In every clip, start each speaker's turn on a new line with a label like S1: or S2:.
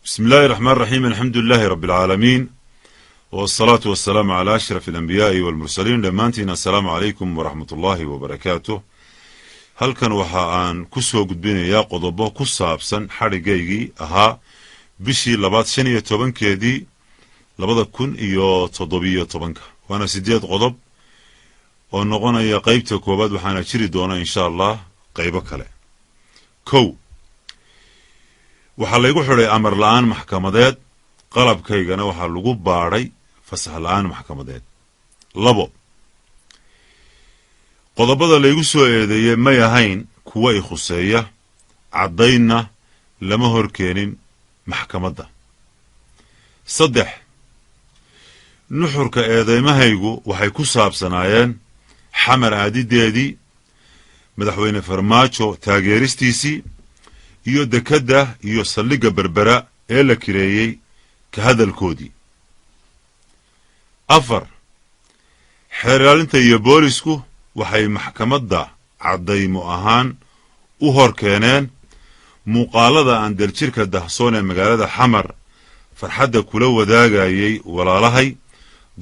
S1: بسم الله الرحمن الرحيم. الحمد لله رب العالمين، والصلاة والسلام على أشرف الأنبياء والمرسلين. لمانتنا السلام عليكم ورحمة الله وبركاته. هل كان وحان كسو قدبين يا قضبو كسابسا حرقايقي أها بشي لبات شنية طبنك يدي لبدا كن إيو تضبية طبنك وانا سيديات قضب ونغانا يا قيبتك وباد وحانا شري دونا إن شاء الله قيبك له كو waxaa laygu xidhay amar la'aan maxkamadeed qalabkaygana waxaa lagu baadhay fasax la'aan maxkamadeed. labo, qodobada laygu soo eedeeyey may ahayn kuwa i khuseeya, caddaynna lama horkeenin maxkamadda. saddex, nuxurka eedaymahaygu waxay ku saabsanaayeen xamar aadideedii, madaxweyne farmaajo taageeristiisii, iyo dekadda iyo saldhigga berbera ee la kireeyey ka hadalkoodii. afar, xeeraalinta iyo boolisku waxay maxkamadda caddaymo ahaan u hor keeneen muuqaalada aan daljirka dahsoon ee magaalada xamar farxadda kula wadaagayay walaalahay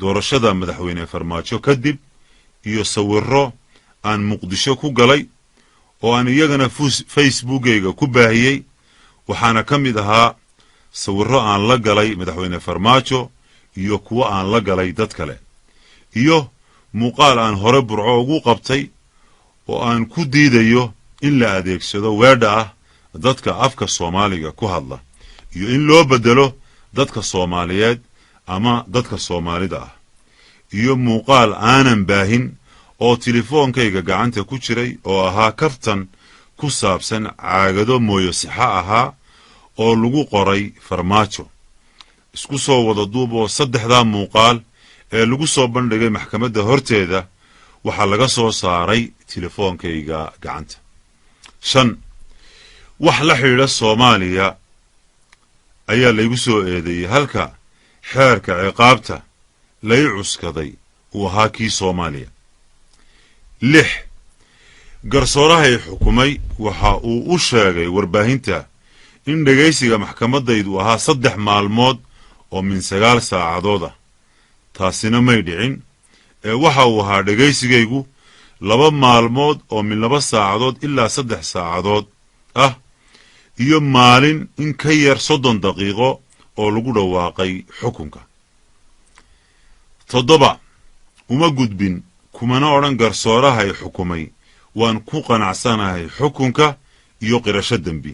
S1: doorashada madaxweyne farmaajo kadib, iyo sawirro aan muqdisho ku galay oo aan iyagana facebookayga ku baahiyey. waxaana ka mid ahaa sawirro aan la galay madaxweyne farmaajo iyo kuwo aan la galay dad kale, iyo muuqaal aan hore burco ugu qabtay oo aan ku diidayo in la adeegsado weedha ah dadka afka soomaaliga ku hadla, iyo in loo beddelo dadka soomaaliyeed ama dadka soomaalida ah, iyo muuqaal aanan baahin oo tilefoonkayga gacanta ku jiray oo ahaa kaftan ku saabsan caagado mooyo sixa ahaa oo lagu qoray farmaajo. isku soo wada duub oo saddexdaa muuqaal ee lagu soo bandhigay maxkamadda horteeda waxaa laga soo saaray tilefoonkayga gacanta. shan, wax la xidhiidha soomaaliya ayaa laygu soo eedeeyey, halka xeerka ciqaabta lay cuskaday uu ahaa kii soomaaliya. lix, garsoorahay xukumay waxa uu u sheegay warbaahinta in dhegaysiga maxkamaddaydu ahaa 3 maalmood oo min 9 saacadood ah. taasina may dhicin, ee waxa uu ahaa dhegaysigaygu 2 maalmood oo min 2 saacadood ilaa 3 saacadood ah, iyo maalin in ka yar 30 daqiiqo oo lagu dhawaaqay xukunka. 7, uma gudbin kumana odhan garsoorahay xukumay waan ku qanacsanahay xukunka iyo qirasho dembi,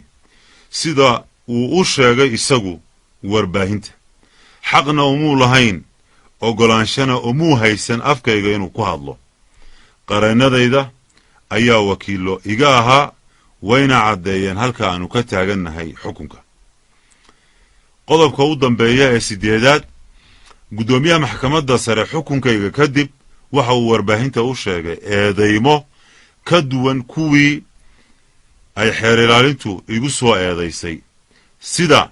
S1: sida uu u sheegay isagu warbaahinta. xaqna umuu lahayn, ogolaanshana umuu haysan afkayga inuu ku hadlo. qareennadayda ayaa wakiillo iga ahaa, wayna caddeeyeen halka aanu ka taagannahay xukunka. qodobka u dambeeya ee 8aad, guddoomiyaha maxkamadda sare xukunkayga kadib waxa uu warbaahinta u sheegay eedaymo ka duwan kuwii ay xeer ilaalintu igu soo eedaysay. sida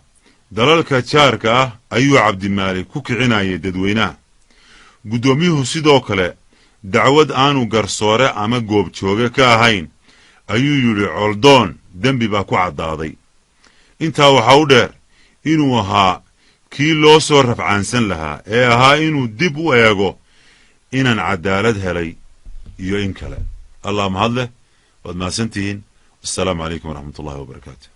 S1: dalalka jaarka ah ayuu cabdimaalik ku kicinayay dadweynaha. guddoomiyuhu sidoo kale dacwad aanu garsoore ama goobjooge ka ahayn ayuu yidhi coldoon dembi baa ku caddaaday. intaa waxaa u dheer inuu ahaa kii loo soo rafcaansan lahaa, ee ahaa inuu dib u eego inaan cadaalad helay iyo in kale. allah mahad leh, waad mahadsantihiin. assalaamu calaykum waraxmat ullahi wabarakaatu.